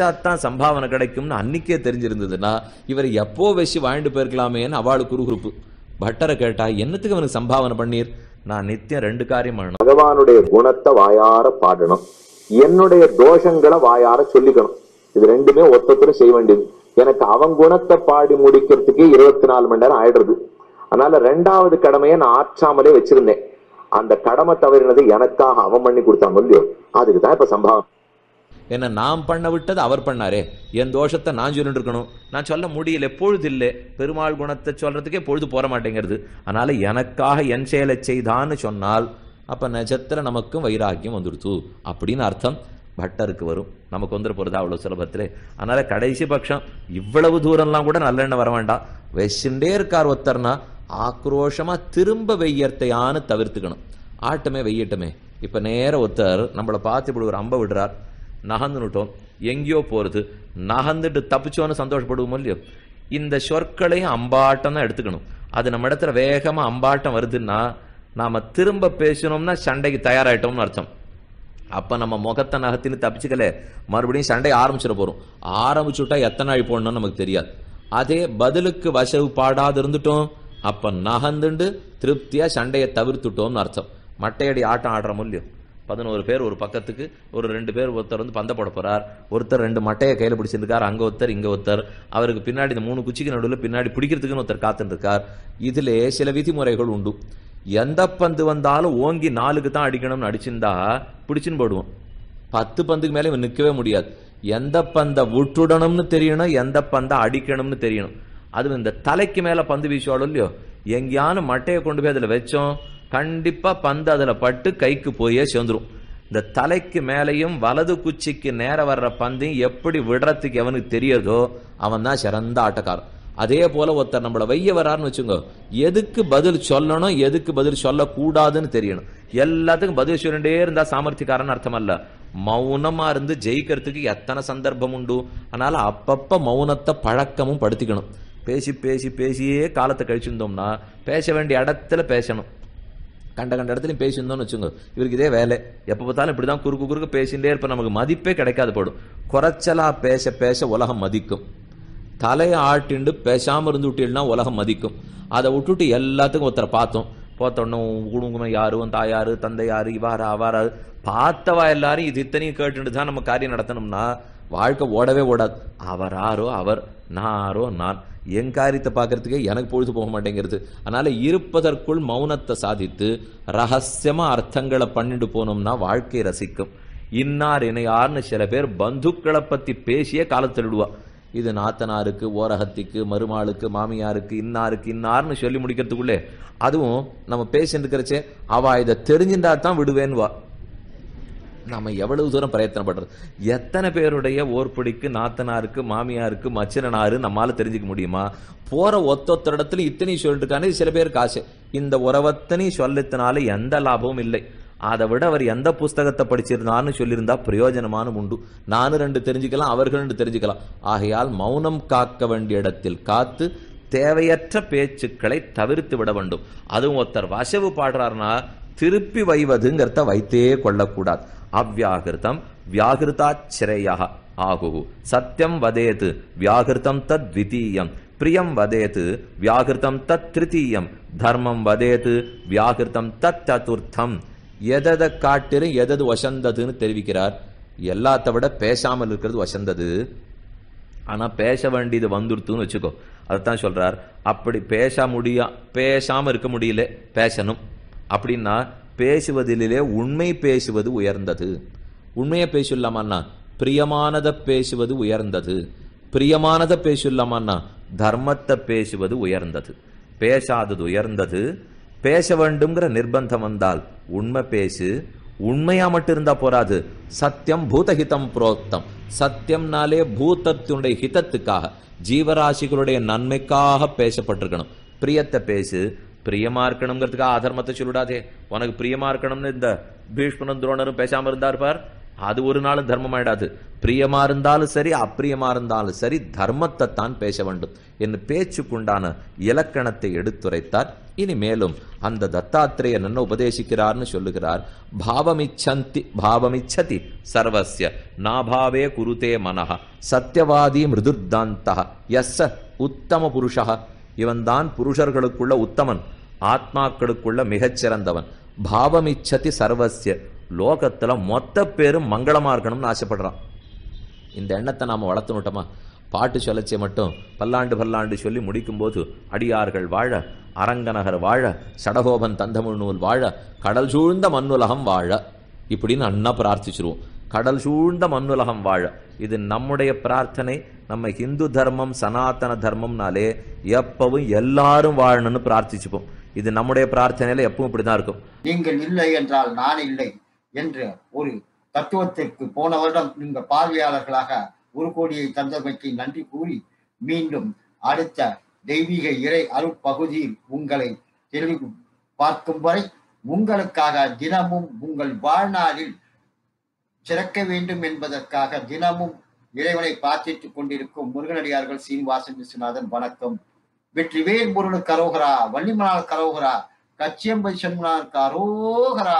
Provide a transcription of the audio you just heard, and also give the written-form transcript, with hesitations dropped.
தான் சம்பாவனை கிடைக்கும்னு அன்னைக்கே தெரிஞ்சிருந்ததுன்னா இவர் எப்போ வச்சு வாழ்ந்து போயிருக்கலாமேன்னு அவளுக்கு குறுகுறுப்பு. பட்டரை கேட்டா என்னத்துக்கு அவனுக்கு சம்பாவனை பண்ணீர்? நான் நித்தியம் 2 காரியம் பண்ணணும். பகவானுடைய குணத்தை வாயார பாடணும், என்னுடைய தோஷங்களை வாயார சொல்லிக்கணும். இது ரெண்டுமே ஒத்தத்துல செய்ய வேண்டியது. எனக்கு அவன் குணத்தை பாடி முடிக்கிறதுக்கே 24 மணி நேரம் ஆயிடுறது. அதனால 2வது கடமையை நான் ஆற்றாமலே வச்சிருந்தேன். அந்த கடமை தவறினது எனக்காக அவன் பண்ணி கொடுத்தான் இல்லையோ, அதுக்குதான் இப்ப சம்பாவனை. என்ன நாம் பண்ண விட்டது அவர் பண்ணாரே, என் தோஷத்தை நான் சொல்லிட்டு இருக்கணும். நான் சொல்ல முடியல, பொழுது இல்லை. பெருமாள் குணத்தை சொல்றதுக்கே பொழுது போற மாட்டேங்கிறது. அதனால எனக்காக என் செயலை செய்தான்னு சொன்னால் அப்ப நட்சத்திர நமக்கும் வைராக்கியம் வந்துடுத்து அப்படின்னு அர்த்தம் பட்டருக்கு வரும். நமக்கு வந்துட போறது அவ்வளவு சுலபத்திலே. அதனால கடைசி பட்சம் இவ்வளவு தூரம்லாம் கூட நல்லெண்ணெய் வர வேண்டாம். வச்சுட்டே இருக்கார் ஒருத்தர்னா ஆக்ரோஷமா திரும்ப வெய்யத்தையான்னு தவிர்த்துக்கணும். ஆட்டமே வெய்யட்டமே. இப்ப நேர ஒருத்தர் நம்மளை பார்த்து இப்படி ஒரு அம்பை விடுறார், நகர்ந்துட்டோம், எங்கேயோ போறது, நகர்ந்துட்டு தப்பிச்சோன்னு சந்தோஷப்படுவோம் இல்லையோ. இந்த சொற்களையும் அம்பாட்டம் தான் எடுத்துக்கணும். அது நம்ம இடத்துல வேகமா அம்பாட்டம் வருதுன்னா நாம திரும்ப பேசணும்னா சண்டைக்கு தயாராயிட்டோம்னு அர்த்தம். அப்ப நம்ம முகத்தை நகத்தின்னு தப்பிச்சுக்கல, மறுபடியும் சண்டை ஆரம்பிச்சிட போறோம். ஆரம்பிச்சுட்டா எத்தனை நாள் போடணும்னு நமக்கு தெரியாது. அதே பதிலுக்கு வசவு பாடாது இருந்துட்டோம், அப்ப நகர்ந்துண்டு திருப்தியா சண்டையை தவிர்த்துட்டோம்னு அர்த்தம். மட்டையடி ஆட்டம் ஆடுற முடியும். 11 பேர் ஒரு பக்கத்துக்கு, ஒரு 2 பேர், ஒருத்தர் வந்து பந்த போட போறார், ஒருத்தர் 2 மட்டையை கையில பிடிச்சிருக்கார், அங்க ஒருத்தர் இங்க ஒருத்தர், அவருக்கு பின்னாடி இந்த 3 குச்சிக்கு நடுவில் பின்னாடி பிடிக்கிறதுக்குன்னு ஒருத்தர் காத்துட்டு இருக்கார். இதுல சில விதிமுறைகள் உண்டு. எந்த பந்து வந்தாலும் ஓங்கி 4க்கு தான் அடிக்கணும்னு அடிச்சிருந்தா பிடிச்சுன்னு போடுவோம். 10 பந்துக்கு மேலே இவன் நிற்கவே முடியாது. எந்த பந்தை விட்டுடணும்னு தெரியணும், எந்த பந்தை அடிக்கணும்னு தெரியணும். அது இந்த தலைக்கு மேல பந்து வீசுவாளோ இல்லையோ, எங்கேயானு மட்டையை கொண்டு போய் அதுல வச்சோம், கண்டிப்பா பந்து அதுல பட்டு கைக்கு போயே சேர்ந்துரும். இந்த தலைக்கு மேலையும் வலது குச்சிக்கு நேர வர்ற பந்தையும் எப்படி விடுறதுக்கு எவனுக்கு தெரியாதோ அவன் தான் சிறந்த ஆட்டக்காரன். அதே போல ஒருத்தர் நம்மளை வைய வராருன்னு வச்சுங்க, எதுக்கு பதில் சொல்லணும், எதுக்கு பதில் சொல்லக்கூடாதுன்னு தெரியணும். எல்லாத்துக்கும் பதில் சொல்லிட்டே இருந்தா சாமர்த்தியக்காரன் அர்த்தம் அல்ல. மௌனமா இருந்து ஜெயிக்கிறதுக்கு எத்தனை சந்தர்ப்பம் உண்டு. அதனால அப்பப்ப மௌனத்தை பழக்கமும் படுத்திக்கணும். பேசி பேசி பேசியே காலத்தை கழிச்சிருந்தோம்னா பேச வேண்டிய இடத்துல பேசணும். கண்ட இடத்துலையும் பேசியிருந்தோம்னு வச்சுங்க, இவருக்கு இதே வேலை, எப்போ பார்த்தாலும் இப்படிதான் குறுக்கு குறுக்கு பேசிகிட்டே இருப்ப, நமக்கு மதிப்பே கிடைக்காது போடும். குறைச்சலா பேச பேச உலகம் மதிக்கும். தலையை ஆட்டிண்டு பேசாம இருந்து விட்டீங்கன்னா உலகம் மதிக்கும். அதை விட்டுட்டு எல்லாத்துக்கும் ஒருத்தரை பார்த்தோம், பார்த்தோன்னும் குடும்பம் யாரும், தாயாரு, தந்தை யாரு, இவாரா அவாரா, பார்த்தவா எல்லாரும் இது இத்தனையும் கேட்டுட்டு தான் நம்ம காரியம் நடத்தணும்னா வாழ்க்கை ஓடவே ஓடாது. அவர் ஆரோ அவர், நாரோ நான், என் காரியத்தை பார்க்கறதுக்கே எனக்கு பொழுது போக மாட்டேங்கிறது. அதனால இருப்பதற்குள் மௌனத்தை சாதித்து ரகசியமா அர்த்தங்களை பண்ணிட்டு போனோம்னா வாழ்க்கையை ரசிக்கும். இன்னார் இணையார்னு சில பேர் பந்துக்களை பத்தி பேசியே காலத்தில் விடுவா. இது நாத்தனாருக்கு, ஓரகத்திக்கு, மருமாளுக்கு, மாமியாருக்கு, இன்னாருக்கு இன்னார்னு சொல்லி முடிக்கிறதுக்குள்ளே அதுவும் நம்ம பேசிட்டு இருக்கிறச்சே அவ இதை தெரிஞ்சுட்டா தான் விடுவேன்வா. நம்ம எவ்வளவு தூரம் பிரயத்தனப்படுறது. எத்தனை பேருடைய ஓர்படிக்கு, நாத்தனாருக்கு, மாமியாருக்கு, மச்சனாரு நம்மால தெரிஞ்சுக்க முடியுமா? போற ஒத்தொத்த இடத்துல இத்தனை சொல்லிட்டு இருக்கானே சில பேருக்கு ஆசை. இந்த உறவத்தனை சொல்லத்தினால எந்த லாபமும் இல்லை. அதை விட அவர் எந்த புஸ்தகத்தை படிச்சிருந்தான்னு சொல்லியிருந்தா பிரயோஜனமான உண்டு. நானும் 2 தெரிஞ்சுக்கலாம், அவர்கள் 2 தெரிஞ்சுக்கலாம். ஆகையால் மௌனம் காக்க வேண்டிய இடத்தில் காத்து தேவையற்ற பேச்சுக்களை தவிர்த்து விட வேண்டும். அதுவும் ஒருத்தர் வசவு பாடுறாருன்னா திருப்பி வைவதுங்கிறத வைத்தே கொள்ளக்கூடாது. அவ்யாகிருதம் வியாகிருதாச்சிரேயா ஆகு. சத்தியம் வதேது வியாகிருதம் தத் த்விதீயம், பிரியம் வதேது வியாகிருதம் தத் திருத்தீயம், தர்மம் வதேது வியாகிருதம் தத் சதுர்த்தம். எதை காட்டிரு எதது வசந்ததுன்னு தெரிவிக்கிறார். எல்லாத்த விட பேசாமல் இருக்கிறது வசந்தது. ஆனா பேச வேண்டியது வந்துடுத்துன்னு வச்சுக்கோ, அதைத்தான் சொல்றார். அப்படி பேசாம இருக்க முடியல, பேசணும் அப்படின்னா பேசுவதிலே உண்மை பேசுவது உயர்ந்தது. உண்மையை பேசலாமான்னா பிரியமானதை பேசுவது உயர்ந்தது. பிரியமானதை பேசலாமான்னா தர்மத்தை பேசுவது உயர்ந்தது. பேசாதது உயர்ந்தது. பேச வேண்டும்ங்கிற நிர்பந்தம் வந்தால் உண்மை பேசு. உண்மையா மட்டும் இருந்தா போராது, சத்தியம் பூதஹிதம் புரோக்தம். சத்தியம்னாலே பூதத்தினுடைய ஹிதத்துக்காக, ஜீவராசிகளுடைய நன்மைக்காக பேசப்பட்டிருக்கணும். பிரியத்தை பேசு. பிரியமா இருக்கணுங்கிறதுக்காக அதர்மத்தை சொல்லிடாதே. உனக்கு பிரியமா இருக்கணும்னு இந்த பீஷ்மனும் துரோணரும் பேசாம இருந்தார் பார், அது ஒரு நாளும் தர்மமாயிடாது. பிரியமா இருந்தாலும் சரி, அப்பிரியமா இருந்தாலும் சரி, தர்மத்தை தான் பேச வேண்டும் என்று பேச்சுக்குண்டான இலக்கணத்தை எடுத்துரைத்தார். இனி மேலும் அந்த தத்தாத்திரேயன் என்ன உபதேசிக்கிறார்னு சொல்லுகிறார். பாவமிச்சதி சர்வஸ்ய நாபாவே குருதே மனஹ சத்யவாதி மிருதுர்தாந்தஹ யஸ்ஸ உத்தம புருஷஹ. இவன்தான் புருஷர்களுக்குள்ள உத்தமன், ஆத்மாக்களுக்குள்ள மிகச்சிறந்தவன். பாவமிச்சதி சர்வஸ்ய, லோகத்துல மொத்த பேரும் மங்களமா இருக்கணும்னு ஆசைப்படுறான். இந்த எண்ணத்தை நாம வளர்த்துனுட்டோமா? பாட்டு சொல்லச்சே மட்டும் பல்லாண்டு பல்லாண்டு சொல்லி முடிக்கும்போது அடியார்கள் வாழ, அரங்கநகர் வாழ, சடகோபன் தந்தமிழ் நூல் வாழ, கடல் சூழ்ந்த மண்ணுலகம் வாழ, இப்படின்னு அண்ணா பிரார்த்திச்சிருவோம். கடல் சூழ்ந்த மண்ணுலகம் வாழ, இது நம்முடைய பிரார்த்தனை. நம்ம ஹிந்து தர்மம் சனாதன தர்மம்னாலே எப்பவும் எல்லாரும் வாழணும்னு பிரார்த்திச்சுப்போம். இது நம்முடைய பிரார்த்தனையில எப்பவும் இப்படிதான் இருக்கும். நீங்கள் இல்லை என்றால் நான் இல்லை என்ற ஒரு தத்துவத்திற்கு போன வருடம் நீங்க பார்வையாளர்களாக 1 கோடியை தந்தமைக்கு நன்றி கூறி, மீண்டும் அடுத்த தெய்வீக இறை அருட்பகுதியில் உங்களை தெளிவு பார்க்கும் வரை உங்களுக்காக தினமும் உங்கள் வாழ்நாளில் சிறக்க வேண்டும் என்பதற்காக தினமும் இறைவனை பிரார்த்தித்துக் கொண்டிருக்கும் முருகனடியார்கள் சீனிவாசன் விஸ்வநாதன். வணக்கம். வெற்றிவேல் முருகனுக்கு அரோகரா, வள்ளிமலால் கரோகரா, கச்சியம்பை சண்முகனுக்கு அரோகரா.